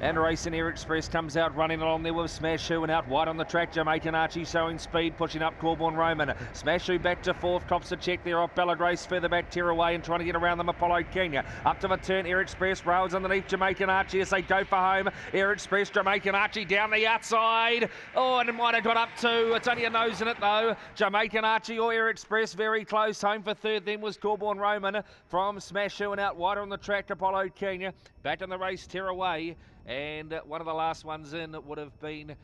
And Racing Air Express comes out running along there with Smashu, and out wide on the track Jamaican Archie showing speed, pushing up Corborn Roman. Smashu back to fourth, cops a check there off Bella Grace, further back Tearaway and trying to get around them Apollo Kenya. Up to the turn, Air Express rails underneath Jamaican Archie as they go for home. Air Express, Jamaican Archie down the outside. Oh, and it might have got up to, it's only a nose in it though. Jamaican Archie or Air Express very close. Home for third then was Corborn Roman from Smashu, and out wider on the track Apollo Kenya. Back in the race Tearaway. And one of the last ones in would have been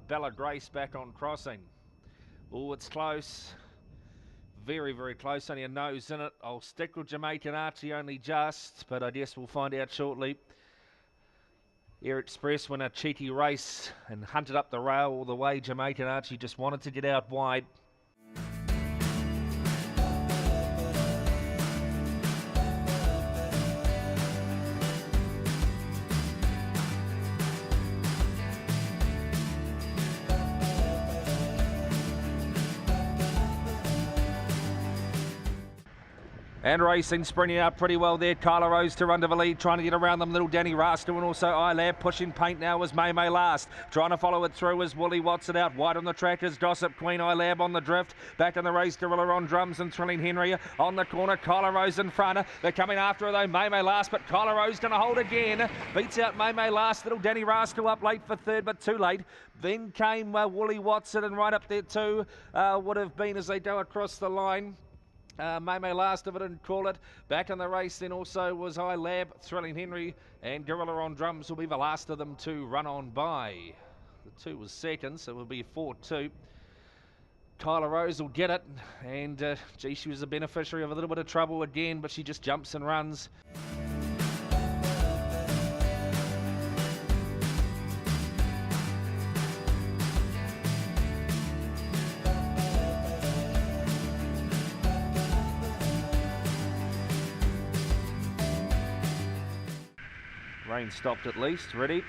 Bella Grace back on crossing. Oh, it's close. Very, very close. Only a nose in it. I'll stick with Jamaican Archie only just, but I guess we'll find out shortly. Air Express won a cheeky race and hunted up the rail all the way. Jamaican Archie just wanted to get out wide. And Racing sprinting out pretty well there. Kyla Rose to run to the lead, trying to get around them. Little Danny Raster and also iLab pushing paint now as May last. Trying to follow it through as Wooly Watson out wide on the track as Gossip Queen. iLab on the drift. Back in the race, Gorilla on drums and Thrilling Henry on the corner. Kyla Rose in front. They're coming after her though. May last, but Kyla Rose going to hold again. Beats out May last. Little Danny Raster up late for third, but too late. Then came Wooly Watson, and right up there too would have been as they go across the line. May last of it and call it. Back in the race then also was iLab, Thrilling Henry and Gorilla on drums will be the last of them to run on by. The 2 was second, so it will be 4-2. Kyla Rose will get it, and gee, she was a beneficiary of a little bit of trouble again, but she just jumps and runs. Rain stopped at least, ready.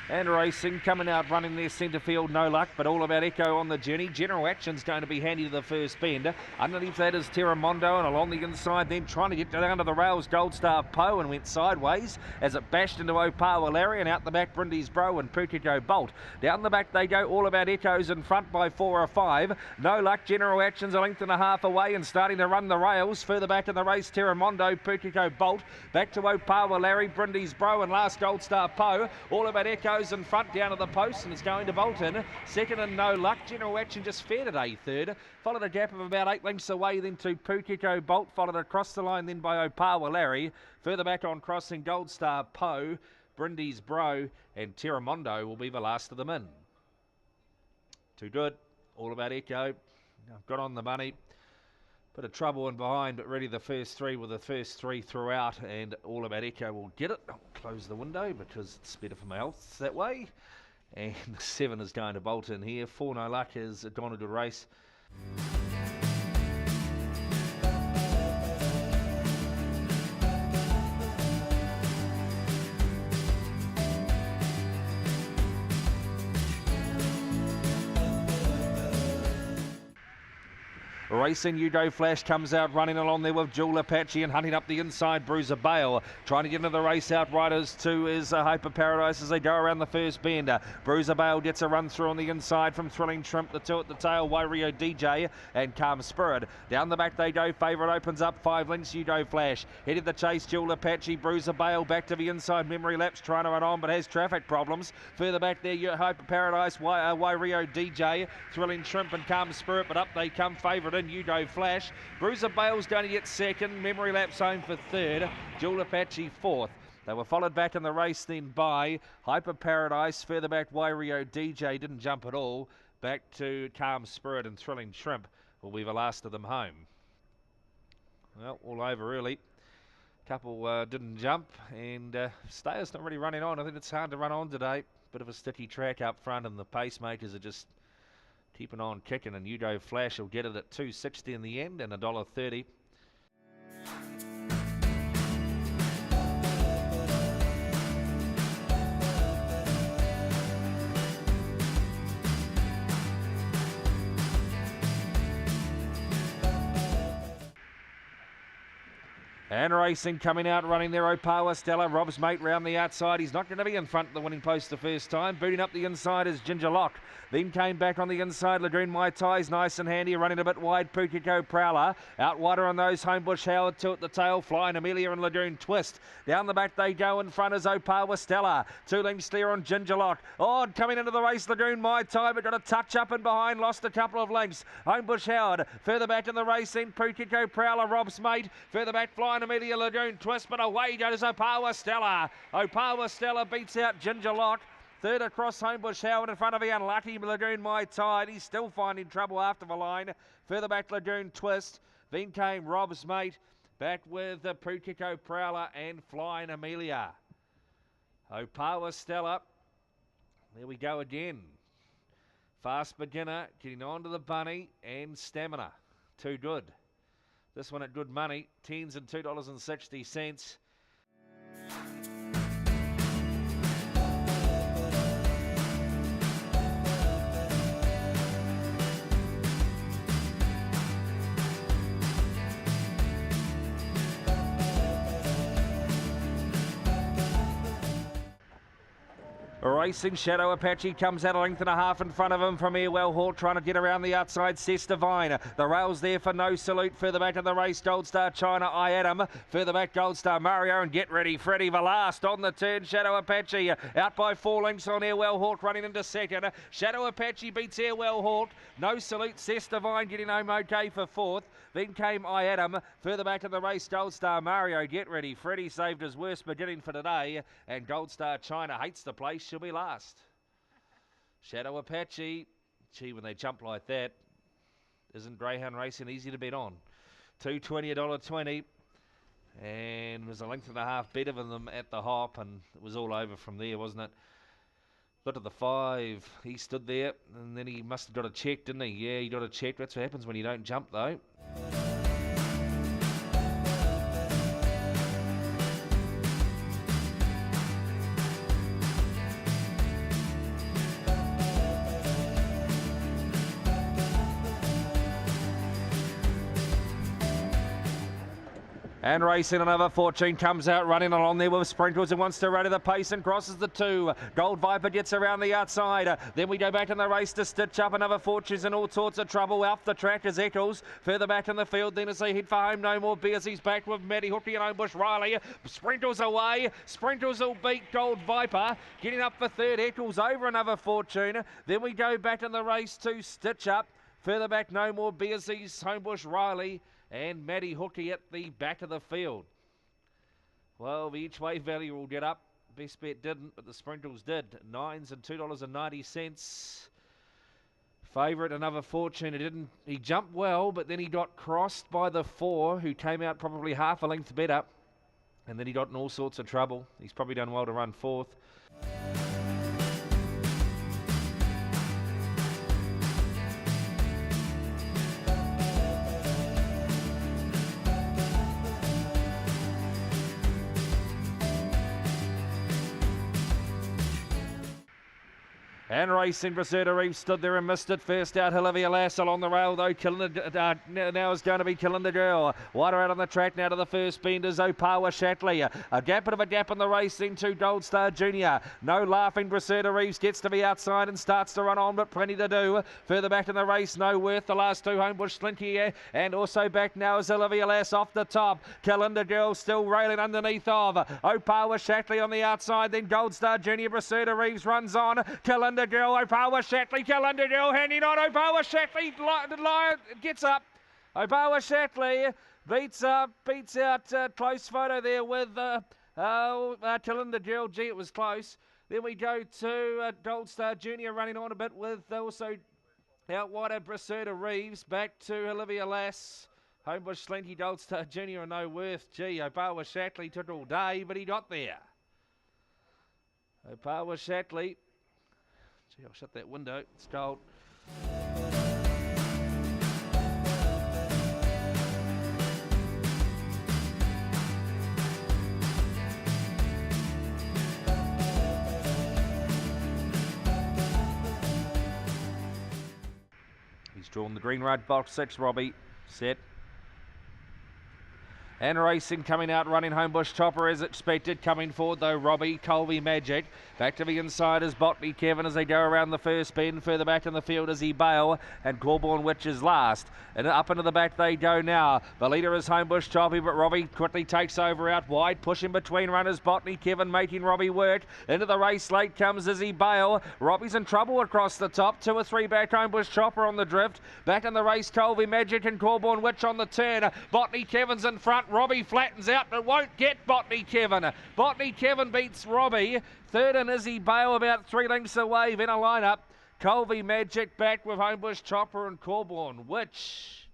And Racing coming out running their centre field, no luck, but all about Echo on the journey. General Action's going to be handy to the first bend. Underneath that is Terramondo, and along the inside then trying to get down to the rails, Gold Star Poe, and went sideways as it bashed into Opawa Larry, and out the back Brindy's Bro and Pukiko Bolt. Down the back they go, all about Echo's in front by 4 or 5. No luck, General Action's a length and a half away and starting to run the rails. Further back in the race, Terramondo, Pukiko Bolt. Back to Opawa Larry, Brindy's Bro, and last Gold Star Poe. All about Echo's in front down to the post, and it's going to Bolton. Second and no luck. General Action just fair today, third. Followed a gap of about 8 lengths away then to Pukiko Bolt. Followed across the line then by Opawa Larry. Further back on crossing, Gold Star Poe, Brindy's Bro, and Terramondo will be the last of them in. Too good. All about Echo. I've got on the money. Bit of trouble in behind, but really the first 3 were the first 3 throughout, and all about Echo will get it. I'll close the window because it's better for my health that way. And 7 is going to Bolton here. 4 no luck has gone a good race. Racing Udo Flash comes out running along there with Jewel Apache and hunting up the inside Bruiser Bale. Trying to get into the race outriders too is Hyper Paradise as they go around the first bend. Bruiser Bale gets a run through on the inside from Thrilling Shrimp, the 2 at the tail, Wairio DJ and Calm Spirit. Down the back they go, favourite opens up 5 lengths, Udo Flash. Headed the chase, Jewel Apache, Bruiser Bale back to the inside, Memory Lapse trying to run on but has traffic problems. Further back there, Hyper Paradise, Wairio DJ, Thrilling Shrimp and Calm Spirit, but up they come, favourite in Udo Flash. Bruiser Bale's going to get second, Memory Lapse home for third, Jewel Apache fourth. They were followed back in the race then by Hyper Paradise, further back Wairio DJ, didn't jump at all, back to Calm Spirit and Thrilling Shrimp will be the last of them home. Well, all over early. Couple didn't jump, and Stayer's not really running on. I think it's hard to run on today. Bit of a sticky track up front, and the pacemakers are just keeping on kicking, and Udo Flash will get it at $2.60 in the end and $1.30. And racing coming out, running there, Opawa Stella. Rob's mate round the outside. He's not going to be in front of the winning post the first time. Booting up the inside is Ginger Lock. Then came back on the inside. Lagoon Mai Tai's nice and handy, running a bit wide. Pukiko Prowler. Out wider on those. Homebush Howard, two at the tail. Flying Amelia and Lagoon Twist. Down the back they go. In front is Opawa Stella. 2 lengths clear on Ginger Lock. Oh, coming into the race, Lagoon Mai Tai, but got a touch up and behind. Lost a couple of lengths. Homebush Howard. Further back in the race then. Pukiko Prowler, Rob's mate. Further back, Flying Amelia, Lagoon Twist, but away goes Opawa Stella. Opawa Stella beats out Ginger Lock. Third across, Homebush Howard in front of the unlucky Lagoon Mai Tai. He's still finding trouble after the line. Further back, Lagoon Twist. Then came Rob's mate. Back with Pukiko Prowler and Flying Amelia. Opawa Stella. There we go again. Fast beginner, getting on to the bunny and stamina. Too good. This one at good money, $10s and $2.60. Racing Shadow Apache comes out a length and a half in front of him from Airwell Hall, trying to get around the outside. Cess Divine. The rails there for No Salute. Further back in the race, Gold Star China, I Adam. Further back, Gold Star Mario, and Get Ready Freddy the last on the turn. Shadow Apache out by 4 lengths on Airwell Hawk, running into second. Shadow Apache beats Airwell Hawk. No Salute, Cess Divine getting home okay for fourth. Then came I Adam. Further back in the race, Gold Star Mario, Get Ready Freddy saved his worst beginning for today. And Gold Star China hates the place, she'll be last. Shadow Apache, gee, when they jump like that, isn't greyhound racing easy to bet on? $2.20, $1.20, and was a length and a half better than them at the hop, and it was all over from there, wasn't it? Got to the 5, he stood there, and then he must have got a check, didn't he? Yeah, he got a check. That's what happens when you don't jump, though. And racing another fortune comes out running along there with Sprinkles and wants to run at the pace and crosses the 2. Gold Viper gets around the outside. Then we go back in the race to stitch up another fortune's in all sorts of trouble. Off the track is Eccles. Further back in the field then as they head for home, No More Beers. He's back with Matty Hookie and Homebush Riley. Sprinkles away. Sprinkles will beat Gold Viper. Getting up for third, Eccles over another fortune. Then we go back in the race to stitch up. Further back, No More Beers. He's Homebush Riley and Matty Hookie at the back of the field. Well, the each way value will get up. Best bet didn't, but the Sprinkles did. $9s and $2.90. Favourite, another fortune. He jumped well, but then he got crossed by the 4, who came out probably half a length better. And then he got in all sorts of trouble. He's probably done well to run fourth. And racing, Bracerta Reeves stood there and missed it. First out, Olivia Lass along the rail, though. Now is going to be Killing the Girl. Wider out on the track now to the first bend is Opawa Shatley. A bit of a gap in the race into Gold Star Junior. No laughing, Bracerta Reeves gets to be outside and starts to run on, but plenty to do. Further back in the race, No Worth. The last 2, Homebush Slinky. And also back now is Olivia Lass off the top. Killing the Girl still railing underneath of Opawa Shatley on the outside. Then Gold Star Junior. Bracerta Reeves runs on. Killing the Girl, Opawa Shatley, Calendar Girl hanging on. Opawa Shatley gets up. Opawa Shatley beats out close photo there with Calendar Girl. Gee, it was close. Then we go to Gold Star Junior running on a bit with also out wider Bracerta Reeves. Back to Olivia Lass. Homebush Slinky, Gold Star Junior and No Worth. Gee, Opawa Shatley took all day, but he got there. Opawa Shatley. Gee, I'll shut that window. It's cold. He's drawn the green rod box 6, Robbie. Set. And racing coming out, running Homebush Chopper as expected. Coming forward though, Robbie, Colby Magic. Back to the inside is Botany Kevin as they go around the first bend. Further back in the field is Bale and Corborn Witch is last. And up into the back they go now. The leader is Homebush Chopper, but Robbie quickly takes over out wide. Pushing between runners, Botany Kevin making Robbie work. Into the race late comes Izzy Bale. Robbie's in trouble across the top. 2 or 3 back, Homebush Chopper on the drift. Back in the race, Colby Magic and Corborn Witch on the turn. Botany Kevin's in front. Robbie flattens out but won't get Botany Kevin. Botany Kevin beats Robbie. Third and Izzy Bale about 3 lengths away. Then a lineup. Colby Magic back with Homebush Chopper and Corborn Witch.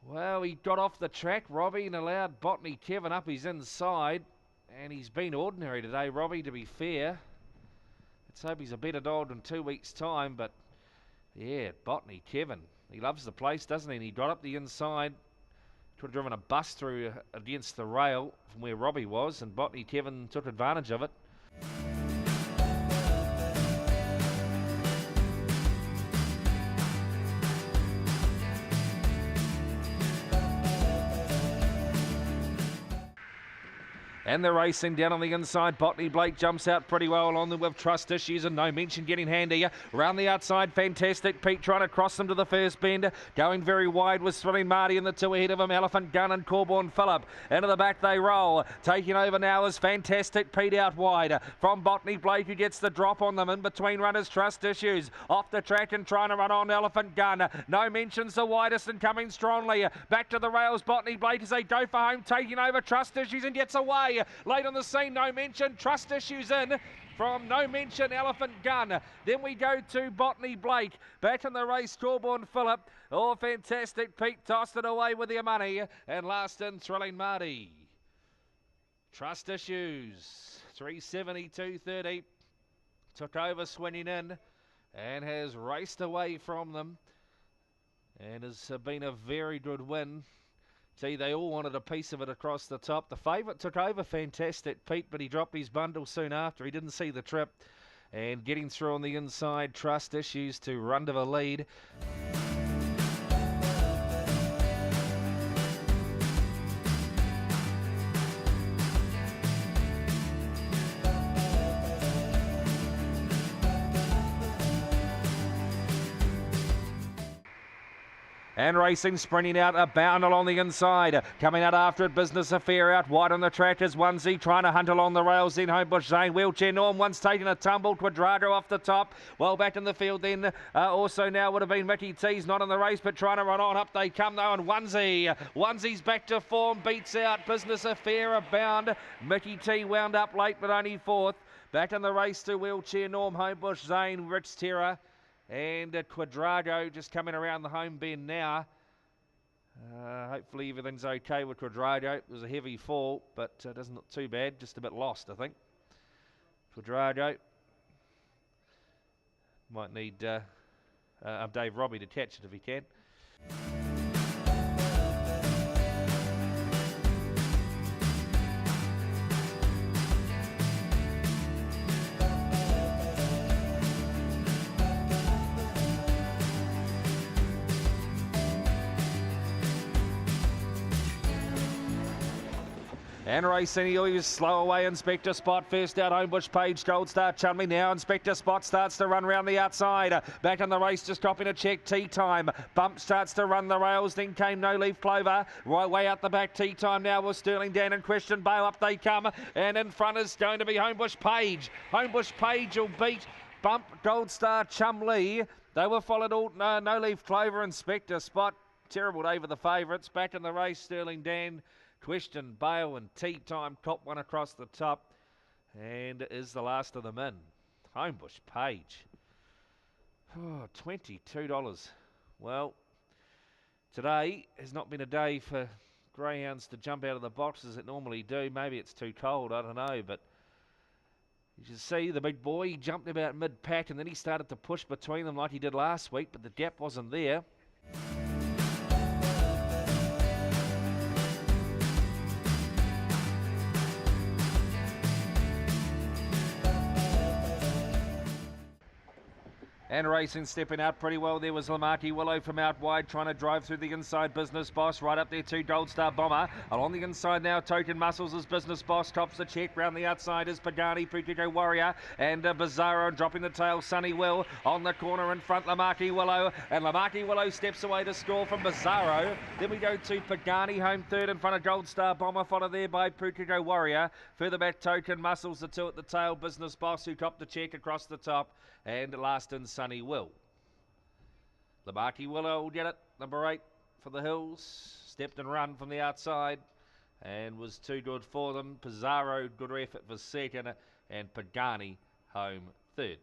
Well, he got off the track, Robbie, and allowed Botany Kevin up his inside. And he's been ordinary today, Robbie, to be fair. Let's hope he's a better dog in 2 weeks' time. But, yeah, Botany Kevin. He loves the place, doesn't he? And he got up the inside. Could have driven a bus through against the rail from where Robbie was, and Botany Kevin took advantage of it. And they're racing down on the inside. Botany Blake jumps out pretty well along them with Trust Issues and No Mention getting handy. Around the outside, Fantastic Pete trying to cross them to the first bend. Going very wide with Thrilling Marty in the 2 ahead of him. Elephant Gun and Corborn Phillip. Into the back they roll. Taking over now is Fantastic Pete out wide. From Botany Blake who gets the drop on them. In between runners, Trust Issues. Off the track and trying to run on Elephant Gun. No Mention's the widest and coming strongly. Back to the rails, Botany Blake as they go for home. Taking over Trust Issues and gets away. Late on the scene, No Mention, Trust Issues in from No Mention, Elephant Gun. Then we go to Botany Blake. Back in the race, Corborn Phillip. Oh, Fantastic Pete tossed it away with their money. And last in, Thrilling Marty. Trust Issues, 372.30. Took over swinging in and has raced away from them. And has been a very good win. See, they all wanted a piece of it across the top. The favourite took over, Fantastic Pete, but he dropped his bundle soon after. He didn't see the trip. And getting through on the inside, Trust Issues to run to the lead. And racing, sprinting out, a bound along the inside. Coming out after it, Business Affair out wide on the track is Onesie, trying to hunt along the rails. Then Homebush Zane, Wheelchair Norm, once taking a tumble. Quadrado off the top. Well back in the field then. Also now would have been Mickey T's not in the race, but trying to run on. Up they come though, and Onesie's back to form, beats out Business Affair, a bound. Mickey T wound up late, but only 4th. Back in the race to Wheelchair Norm, Homebush Zane, Rich Terror. And Quadrado just coming around the home bend now. Hopefully everything's okay with Quadrado. It was a heavy fall, but it doesn't look too bad. Just a bit lost, I think. Quadrado. Might need Dave Robbie to catch it if he can. And racing, he was slow away. Inspector Spot first out. Homebush Page, Gold Star Chumley now. Inspector Spot starts to run round the outside. Back on the race, just dropping a check. Tea Time. Bump starts to run the rails. Then came No Leaf Clover. Right way out the back. Tea Time now with Sterling Dan and Christian Bale. Up they come. And in front is going to be Homebush Page. Homebush Page will beat Bump, Gold Star Chumley. They were followed all No Leaf Clover, Inspector Spot. Terrible day for the favourites. Back in the race, Sterling Dan, Question Bale and Tea Time cop one across the top and is the last of them in. Homebush Page. Oh, $22. Well, today has not been a day for greyhounds to jump out of the box as it normally do. Maybe it's too cold, I don't know, but you should see the big boy, he jumped about mid-pack and then he started to push between them like he did last week, but the gap wasn't there. And racing stepping out pretty well. There was Lamaki Willow from out wide trying to drive through the inside. Business Boss right up there too. Gold Star Bomber. Along the inside now, Token Muscles is Business Boss. Tops the check. Round the outside is Pagani, Putico Warrior. And Bizarro dropping the tail. Sunny Will on the corner in front. Lamaki Willow. And Lamaki Willow steps away to score from Bizarro. Then we go to Pagani home third in front of Gold Star Bomber. Followed there by Putico Warrior. Further back, Token Muscles, the two at the tail. Business Boss who topped the check across the top. And last in Sunny Will. Lamaki Willow will get it, number 8 for the Hills. Stepped and run from the outside and was too good for them. Pizarro, good effort for second, and Pagani home third.